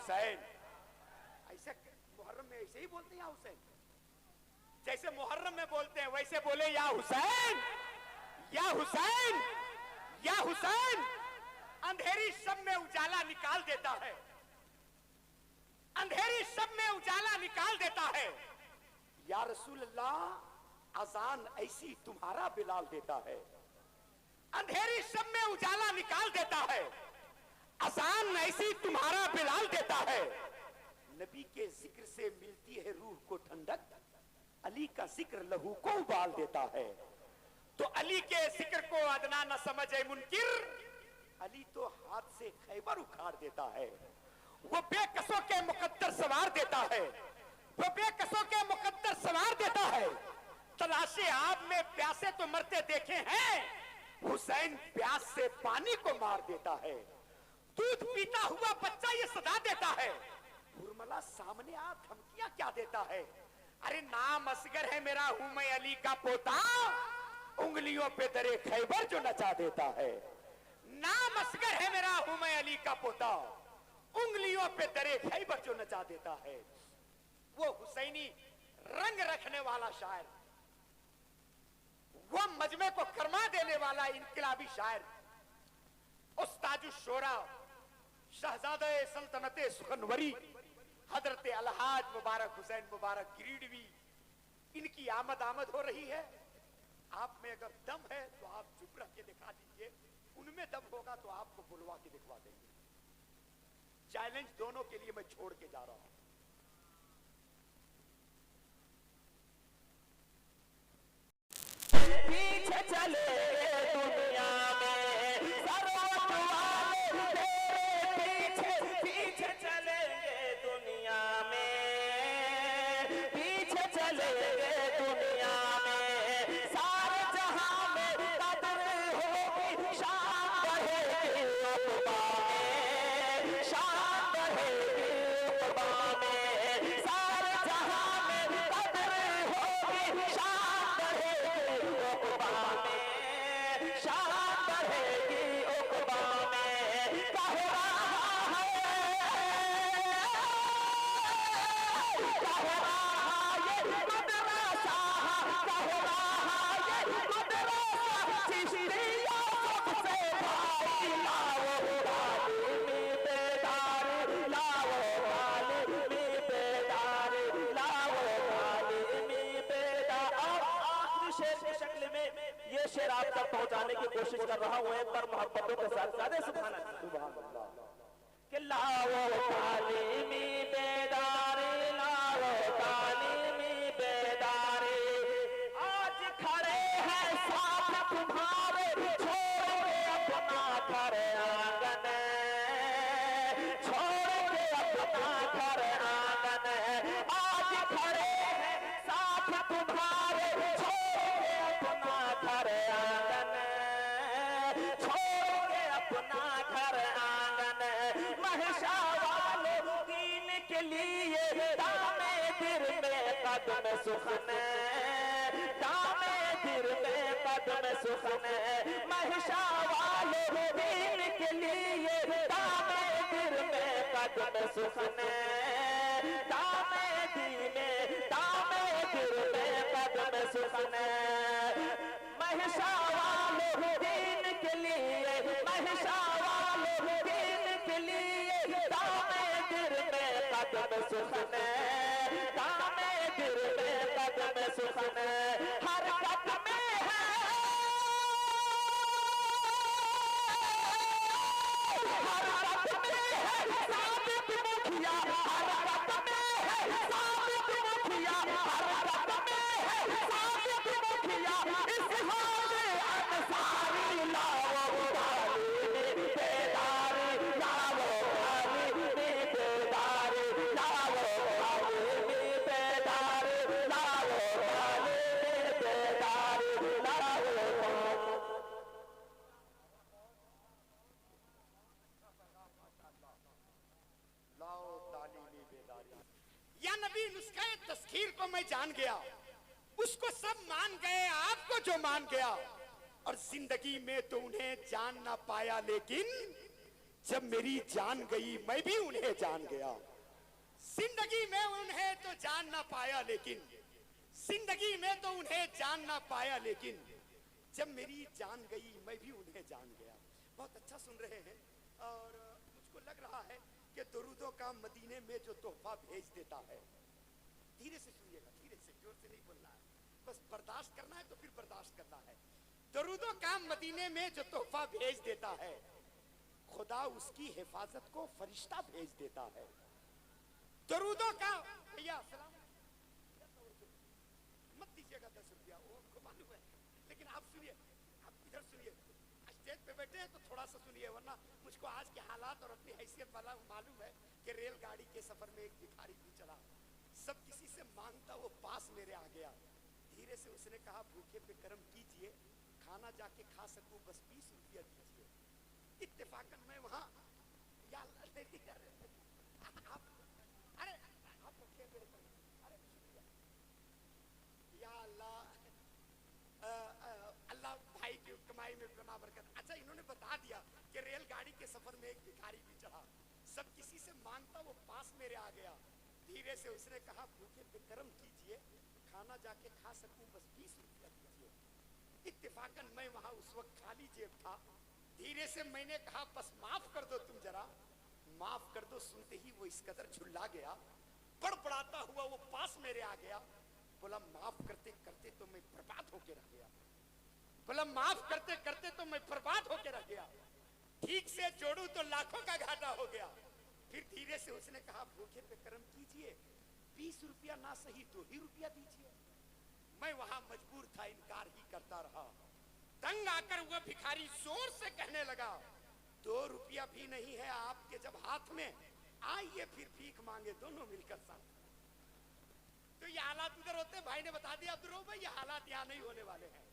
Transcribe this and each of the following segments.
हुसैन। ऐसे मुहर्रम में ऐसे ही बोलते हैं या हुसैन, जैसे मुहर्रम में बोलते हैं वैसे बोले या हुसैन, या हुसैन, या हुसैन। अंधेरी शब में उजाला निकाल देता है, अंधेरी शब में उजाला निकाल देता है। या रसूल अल्लाह अजान ऐसी तुम्हारा बिलाल देता है, अंधेरी शब में उजाला निकाल देता है, अजान ऐसी तुम्हारा बिलाल देता है। नबी के जिक्र से मिलती है रूह को ठंडक, अली का जिक्र लहू को उबाल देता है। तो अली के जिक्र को अदना न समझे मुनकिर, अली तो हाथ से खैबर उखाड़ देता है। वो बेकसों के मुकद्दर सवार देता है, वो बेकसों के मुकद्दर सवार देता है। तलाशे आब में प्यासे तो मरते देखे हैं, हुसैन प्यास से पानी को मार देता है। दूध पीता हुआ बच्चा ये सदा देता है, हुरमला सामने आ धमकियां क्या देता है। अरे नाम असगर है मेरा, हूं मैं अली का पोता, उंगलियों पे दरे खैबर जो नचा देता है। नाम असगर है मेरा, हूं मैं अली का पोता, उंगलियों पे दरे खैबर जो नचा देता है। वो हुसैनी रंग रखने वाला शायर, वो मजमे को करमा देने वाला इनकलाबी शायर, उस्तादुश शोरा शहजादे सल्तनते सुखनवरी हजरत अलहाज मुबारक हुसैन मुबारक गिरिडवी, इनकी आमद हो रही है। आप में अगर दम है तो आप चुप रह के दिखा दीजिए, उनमें दम होगा तो आपको बुलवा के दिखवा देंगे। चैलेंज दोनों के लिए मैं छोड़ के जा रहा हूं। पीछे चले दुनिया में सरवत वाले तेरे पीछे, पीछे चलेंगे दुनिया में, पीछे चलेंगे दुनिया में। सारे जहां में कदर होगी, शान बढ़ेगी उक़बा में, शान बढ़ेगी उक़बा में। सारे जहां में कदर होगी, शान बढ़ेगी उक़बा में, शान बढ़ेगी उक़बा में। कह रहा है, कह रहा ये मदरसा, कह रहा ये मदरसा, चिश्तिया सबसे भारी। लाओ तालीमी बेदारी, लाओ तालीमी बेदारी, लाओ तालीमी बेदारी। और आखिरी शेर की शक्ल में ये शेर आप तक पहुंचाने की कोशिश कर रहा हूं, एक पर मोहब्बतों के साथ ज्यादा सुभान अल्लाह कि लाओ तालीमी बेदारी, लाओ तालीमी बेदारी। आज खड़े हैं साथ तुम्हारे, छोड़ के अपना घर आंगन, छोड़ के अपना घर आंगन। आज खड़े हैं साथ तुम्हारे, छोड़ के अपना घर आंगन, छोड़ के अपना घर आंगन। महशा वालों दीन के लिए दामे दिल में कदम सुखन, दामे दिल में कदम सुखन। महशा वालों दीन के लिए दामे दिल में कदम सुखन, दामे दिल में कदम सुखन। महशा वालों दीन के लिए, महशा वालों दीन के लिए दामे दिल में कदम सुखन, दामे दिल में कदम सुखन। हरकत में है, हरकत में है साबित मुखिया, हरकत में है साबित मुखिया, हरकत में है साबित मुखिया। इसहार अंसारी, लाओ तालीमी बेदारी, लाओ तालीमी बेदारी, लाओ तालीमी बेदारी, लाओ तालीमी बेदारी, लाओ तालीमी बेदारी। या नबी नुस्खे तस्खीर को मैं जान गया, उसको सब मान गए, आपको जो मान गया। और जिंदगी में तो उन्हें जान ना पाया, लेकिन जब मेरी जान गई मैं भी उन्हें जान गया। जिंदगी में उन्हें तो जान ना पाया लेकिन, जिंदगी में तो उन्हें जान ना पाया लेकिन, जब मेरी जान गई मैं भी उन्हें जान गया। बहुत अच्छा सुन रहे हैं और मुझको लग रहा है कि दरूदों का मदीने में जो तोहफा भेज देता है, धीरे से सुनिएगा, धीरे से, जोर से नहीं बोलना है, बस बर्दाश्त करना है तो फिर बर्दाश्त करना है। दरूदों का मदीने में जो तोहफा भेज देता है, खुदा उसकी हिफाजत को फरिश्ता भेज देता है। दरूदों का, भैया सलाम मत दीजिएगा 10 रुपया, वो आपको मालूम है, लेकिन आप सुनिए, आप इधर सुनिए, स्टेज पे बैठे हैं तो थोड़ा सा सुनिए, वरना मुझको आज के हालात और अपनी हैसियत वाला मालूम है कि रेलगाड़ी के सफर में एक भिखारी भी चला, सब किसी से मांगता, वो पास मेरे आ गया। धीरे से उसने कहा भूखे पे कर्म कीजिए, खाना जाके खा सकूं, बस 20 रुपया दीजिए। इत्तेफाकन मैं वहां, या अल्लाह नहीं कर रहे आप, अरे आप भूखे पे अरे या अल्लाह, अल्लाह भाई की कमाई में बना बरकत। अच्छा, इन्होंने बता दिया कि रेलगाड़ी के सफर में एक भिखारी भी चढ़ा, सब किसी से मांगता, वो पास मेरे आ गया। धीरे से उसने कहा भूखे पे कर्म कीजिए, खाना जाके खा सकूं, बस 20 रुपया दीजिए। इत्तेफाकन मैं वहां उस वक्त खाली जेब था। धीरे से मैंने कहा बस माफ कर दो तुम जरा, माफ कर दो। सुनते ही वो इस कदर झुल्ला गया, बड़बड़ाता हुआ वो पास मेरे आ गया। बोला माफ करते करते तो मैं बर्बाद होके रह गया, बोला माफ करते करते तो मैं बर्बाद होके रह गया, ठीक से जोड़ू तो लाखों का घाटा हो गया। फिर धीरे से उसने कहा भूखे पे कर्म कीजिए, 20 रुपया ना सही 2 ही रुपया दीजिए। मैं वहां मजबूर था, इनकार ही करता रहा। तंग आकर वह भिखारी जोर से कहने लगा 2 रुपया भी नहीं है आपके जब हाथ में, आइए फिर भीख मांगे दोनों मिलकर साथ। तो ये हालात उधर होते, भाई ने बता दिया अब्दुल भाई ये हालात यहाँ नहीं होने वाले हैं।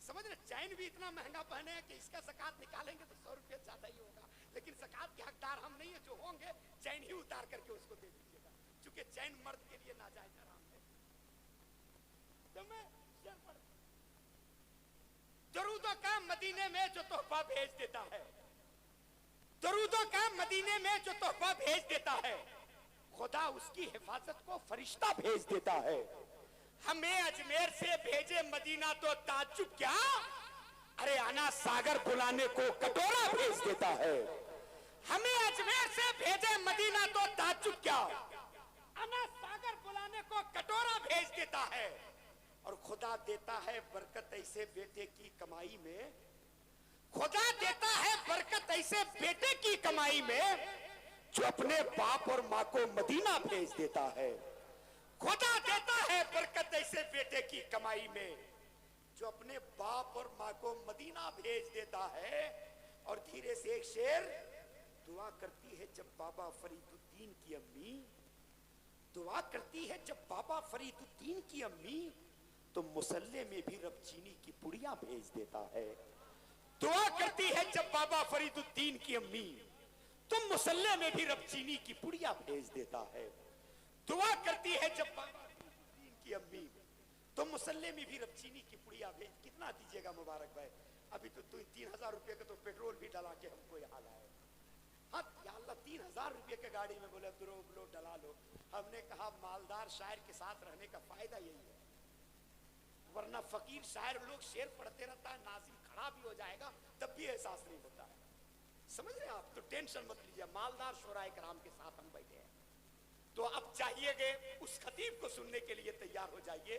समझ रहे, चैन भी इतना महंगा पहने हैं कि इसका ज़कात निकालेंगे तो 100 रुपया ज्यादा ही होगा, लेकिन ज़कात के हकदार हम नहीं है, जो होंगे चैन ही उतार करके उसको दे दीजिएगा, क्योंकि चैन मर्द के लिए नाजायज हराम है। तो मैं दरूदों का मदीने में जो तोहफा भेज देता है, दरूदों का मदीने में जो तोहफा भेज देता है, खुदा उसकी हिफाजत को फरिश्ता भेज देता है। हमें अजमेर से भेजे मदीना तो ताज्जुब क्या, अरे आना सागर बुलाने को कटोरा भेज देता है। हमें अजमेर से भेजे मदीना तो ताज्जुब क्या, आना सागर बुलाने को कटोरा भेज देता है। और खुदा देता है बरकत ऐसे बेटे की कमाई में, खुदा देता है बरकत ऐसे बेटे की कमाई में जो अपने बाप और माँ को मदीना भेज देता है। खुदा देता है बरकत ऐसे बेटे की कमाई में जो अपने बाप और माँ को मदीना भेज देता है। और धीरे से एक शेर, दुआ करती है जब बाबा फरीदुद्दीन की अम्मी, दुआ करती है जब बाबा फरीदुद्दीन की अम्मी, तो मुसल्ले में भी रब चीनी की पुड़िया भेज देता है। दुआ करती है जब बाबा फरीदुद्दीन की अम्मी, तो मुसल्ले में भी रब चीनी की पुड़िया भेज देता है। दुआ करती है जब बाबा फरीदुद्दीन की अम्मी, तो मुसल्ले में भी रब चीनी की पुड़िया भेज। कितना दीजिएगा मुबारक भाई, अभी तो 3000 रुपये का तो पेट्रोल भी डला के हमको यहाँ लाए। हाँ या अल्लाह 3000 रुपये के गाड़ी में बोले लो डला लो। हमने कहा मालदार शायर के साथ रहने का फायदा यही है, वरना फकीर शायर लोग शेर पढ़ते रहता है, नाज़िम खड़ा भी हो जाएगा तब भी एहसास नहीं होता है। समझ रहे हैं आप, तो टेंशन मत लीजिए, मालदार शोराए कराम के साथ हम बैठे हैं। तो अब चाहिए उस खतीब को सुनने के लिए तैयार हो जाइए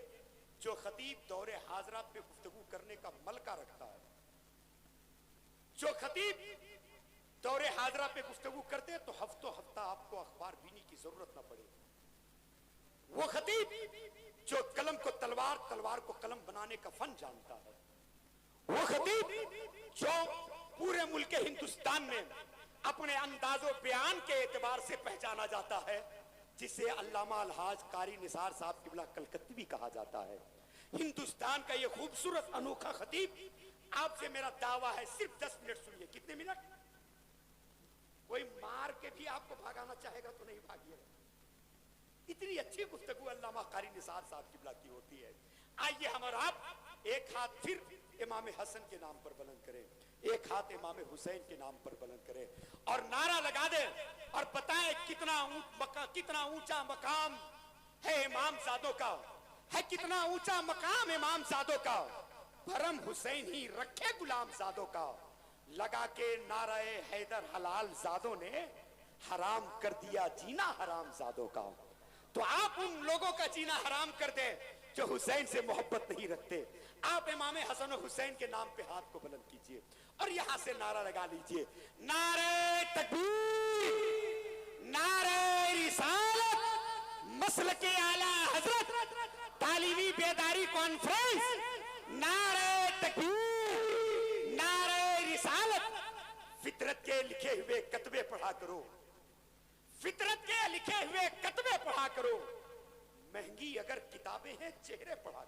जो खतीब दौरे हाजरा पे गुफ्तगू करने का मलका रखता है। जो खतीब दौरे हाजरा पे गुफ्तगू करते हैं तो हफ्तों हफ्ता आपको अखबार बीनी की जरूरत ना पड़े। वो खतीब जो कलम को तलवार, तलवार को कलम बनाने का फन जानता है। वो खतीब जो पूरे मुल्क हिंदुस्तान में अपने अंदाजो बयान के एतबार से पहचाना जाता है, जिसे अल्लामा अलहाज कारी निसार साहब किबला कलकत्ती कहा जाता है। हिंदुस्तान का ये खूबसूरत अनोखा खतीब, आपसे मेरा दावा है सिर्फ 10 मिनट सुनिए। कितने मिनट? कोई मार के भी आपको भगाना चाहेगा तो नहीं भागिएगा। इतनी अच्छी गुफ्तगू अल्लामा कारी निसार साहब किबला की होती है। आइए हम और आप एक हाथ फिर इमाम हसन के नाम पर बुलंद करें। एक हाथ इमाम हुसैन के नाम पर बुलंद करे और नारा लगा दे और बताए कितना ऊंचा मकाम है इमाम सादों का, है कितना ऊंचा मकाम इमाम सादों का। भरम हुसैन ही रखे गुलाम जादों का, लगा के नाराए हैदर हलाल जादों ने हराम कर दिया जीना हराम जादों का। तो आप उन लोगों का जीना हराम कर दे जो हुसैन से मोहब्बत नहीं रखते। आप इमाम हसन और हुसैन के नाम पे हाथ को बुलंद कीजिए और यहां से नारा लगा लीजिए, नारे तकबीर, नारे रिसालत, मसलके आला हजरत, तालीमी बेदारी कॉन्फ्रेंस, नारे तकबीर, नारे रिसालत। फितरत के लिखे हुए कतबे पढ़ा करो, फितरत के लिखे हुए कतबे पढ़ा करो। महंगी अगर किताबें हैं चेहरे पढ़ा